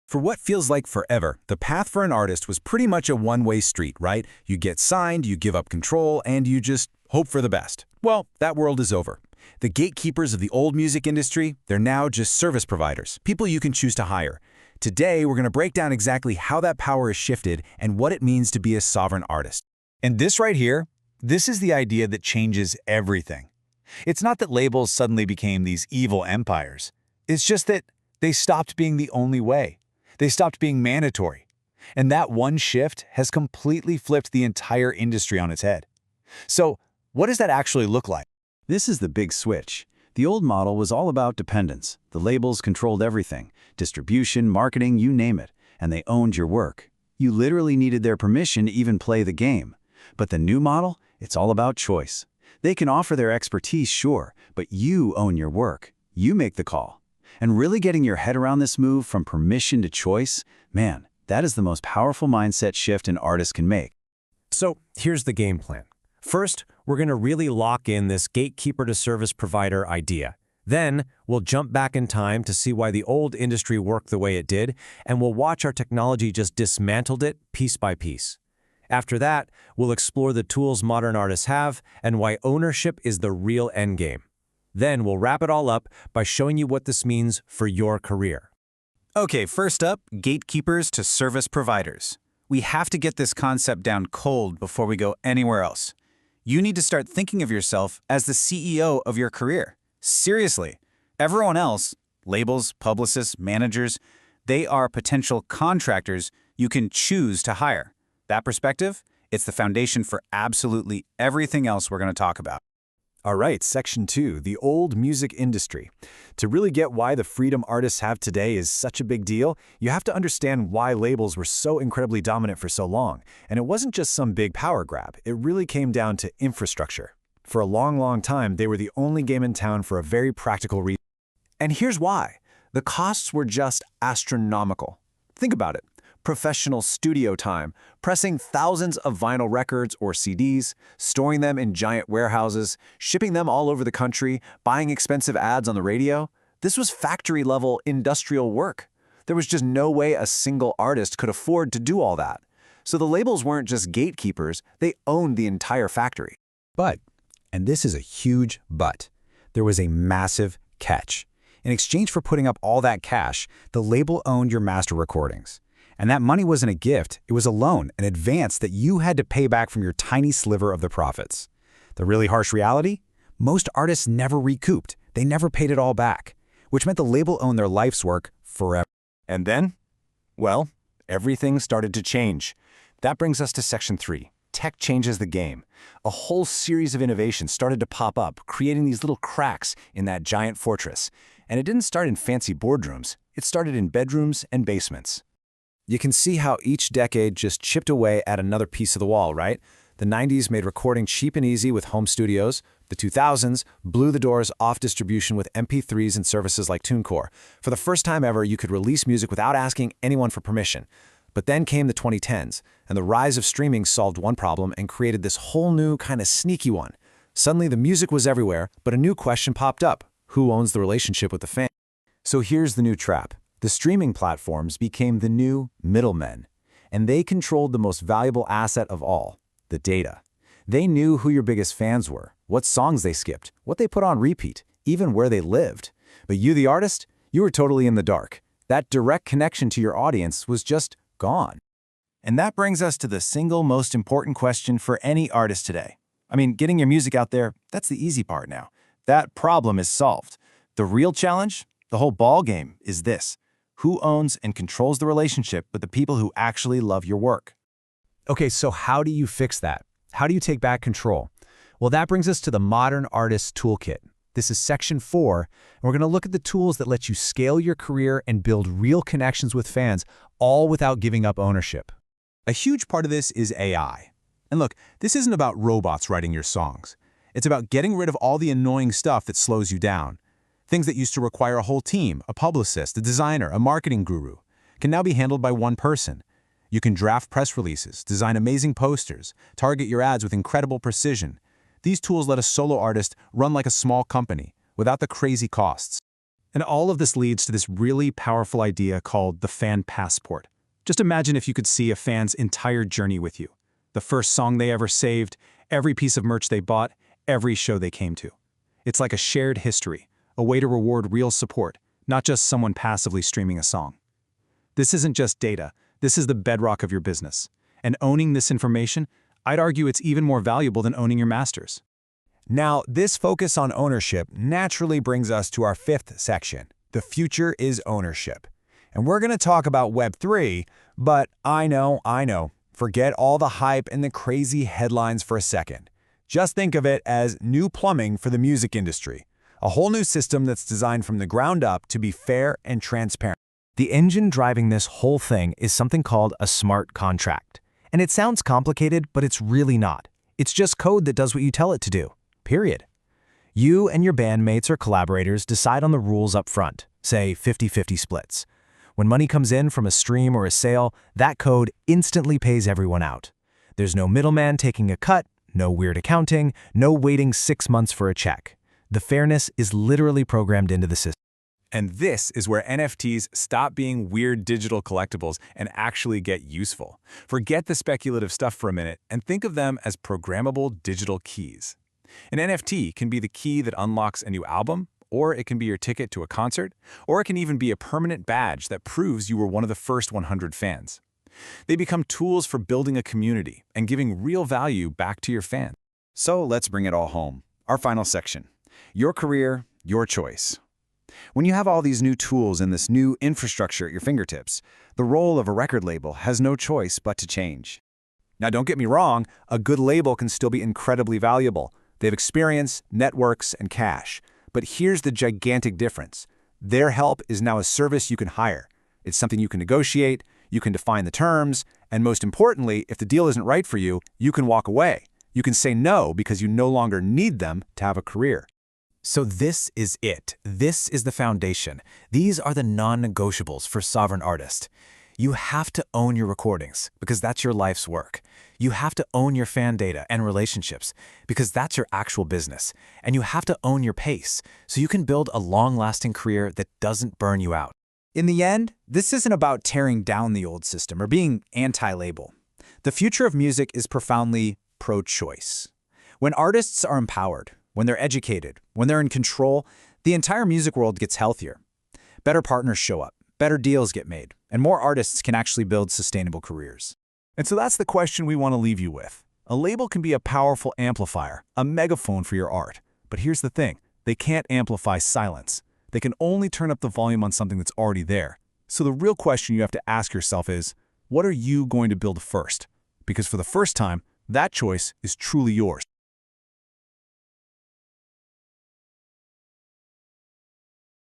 For what feels like forever, the path for an artist was pretty much a one-way street, right? You get signed, you give up control, and you just hope for the best. Well, that world is over. The gatekeepers of the old music industry, they're now just service providers, people you can choose to hire. Today, we're going to break down exactly how that power is shifted and what it means to be a sovereign artist. And this right here, this is the idea that changes everything. It's not that labels suddenly became these evil empires. It's just that they stopped being the only way. They stopped being mandatory. And that one shift has completely flipped the entire industry on its head. So, what does that actually look like? This is the big switch. The old model was all about dependence. The labels controlled everything, distribution, marketing, you name it, and they owned your work. You literally needed their permission to even play the game. But the new model, it's all about choice. They can offer their expertise, sure, but you own your work. You make the call. And really getting your head around this move from permission to choice, man, that is the most powerful mindset shift an artist can make. So here's the game plan. First, we're going to really lock in this gatekeeper to service provider idea. Then, we'll jump back in time to see why the old industry worked the way it did, and we'll watch our technology just dismantled it piece by piece. After that, we'll explore the tools modern artists have and why ownership is the real endgame. Then we'll wrap it all up by showing you what this means for your career. Okay, first up, gatekeepers to service providers. We have to get this concept down cold before we go anywhere else. You need to start thinking of yourself as the CEO of your career. Seriously. Everyone else, labels, publicists, managers, they are potential contractors you can choose to hire. That perspective, it's the foundation for absolutely everything else we're going to talk about. All right, Section 2, the old music industry. To really get why the freedom artists have today is such a big deal, you have to understand why labels were so incredibly dominant for so long. And it wasn't just some big power grab. It really came down to infrastructure. For a long, long time, they were the only game in town for a very practical reason. And here's why. The costs were just astronomical. Think about it. Professional studio time, pressing thousands of vinyl records or CDs, storing them in giant warehouses, shipping them all over the country, buying expensive ads on the radio. This was factory-level industrial work. There was just no way a single artist could afford to do all that. So the labels weren't just gatekeepers, they owned the entire factory. But, and this is a huge but, there was a massive catch. In exchange for putting up all that cash, the label owned your master recordings. And that money wasn't a gift, it was a loan, an advance that you had to pay back from your tiny sliver of the profits. The really harsh reality? Most artists never recouped. They never paid it all back, which meant the label owned their life's work forever. And then? Well, everything started to change. That brings us to Section 3. Tech changes the game. A whole series of innovations started to pop up, creating these little cracks in that giant fortress. And it didn't start in fancy boardrooms. It started in bedrooms and basements. You can see how each decade just chipped away at another piece of the wall, right? The 90s made recording cheap and easy with home studios. The 2000s blew the doors off distribution with MP3s and services like TuneCore. For the first time ever, you could release music without asking anyone for permission. But then came the 2010s, and the rise of streaming solved one problem and created this whole new kind of sneaky one. Suddenly, the music was everywhere, but a new question popped up. Who owns the relationship with the fan? So here's the new trap. The streaming platforms became the new middlemen, and they controlled the most valuable asset of all, the data. They knew who your biggest fans were, what songs they skipped, what they put on repeat, even where they lived. But you, the artist, you were totally in the dark. That direct connection to your audience was just gone. And that brings us to the single most important question for any artist today. I mean, getting your music out there, that's the easy part now. That problem is solved. The real challenge, the whole ball game, is this. Who owns and controls the relationship with the people who actually love your work? Okay, so how do you fix that? How do you take back control? Well, that brings us to the Modern Artist Toolkit. This is Section 4, and we're going to look at the tools that let you scale your career and build real connections with fans, all without giving up ownership. A huge part of this is AI. And look, this isn't about robots writing your songs. It's about getting rid of all the annoying stuff that slows you down. Things that used to require a whole team, a publicist, a designer, a marketing guru, can now be handled by one person. You can draft press releases, design amazing posters, target your ads with incredible precision. These tools let a solo artist run like a small company, without the crazy costs. And all of this leads to this really powerful idea called the fan passport. Just imagine if you could see a fan's entire journey with you. The first song they ever saved, every piece of merch they bought, every show they came to. It's like a shared history, a way to reward real support, not just someone passively streaming a song. This isn't just data, this is the bedrock of your business. And owning this information, I'd argue it's even more valuable than owning your masters. Now, this focus on ownership naturally brings us to our fifth section. The future is ownership. And we're going to talk about Web3, but I know, forget all the hype and the crazy headlines for a second. Just think of it as new plumbing for the music industry. A whole new system that's designed from the ground up to be fair and transparent. The engine driving this whole thing is something called a smart contract. And it sounds complicated, but it's really not. It's just code that does what you tell it to do. Period. You and your bandmates or collaborators decide on the rules up front, say 50-50 splits. When money comes in from a stream or a sale, that code instantly pays everyone out. There's no middleman taking a cut, no weird accounting, no waiting 6 months for a check. The fairness is literally programmed into the system. And this is where NFTs stop being weird digital collectibles and actually get useful. Forget the speculative stuff for a minute and think of them as programmable digital keys. An NFT can be the key that unlocks a new album, or it can be your ticket to a concert, or it can even be a permanent badge that proves you were one of the first 100 fans. They become tools for building a community and giving real value back to your fans. So let's bring it all home. Our final section. Your career, your choice. When you have all these new tools and this new infrastructure at your fingertips, the role of a record label has no choice but to change. Now, don't get me wrong, a good label can still be incredibly valuable. They have experience, networks, and cash. But here's the gigantic difference. Their help is now a service you can hire. It's something you can negotiate, you can define the terms, and most importantly, if the deal isn't right for you, you can walk away. You can say no because you no longer need them to have a career. So this is it. This is the foundation. These are the non-negotiables for sovereign artists. You have to own your recordings because that's your life's work. You have to own your fan data and relationships because that's your actual business. And you have to own your pace so you can build a long-lasting career that doesn't burn you out. In the end, this isn't about tearing down the old system or being anti-label. The future of music is profoundly pro-choice. When artists are empowered, when they're educated, when they're in control, the entire music world gets healthier. Better partners show up, better deals get made, and more artists can actually build sustainable careers. And so that's the question we want to leave you with. A label can be a powerful amplifier, a megaphone for your art. But here's the thing, they can't amplify silence. They can only turn up the volume on something that's already there. So the real question you have to ask yourself is, what are you going to build first? Because for the first time, that choice is truly yours.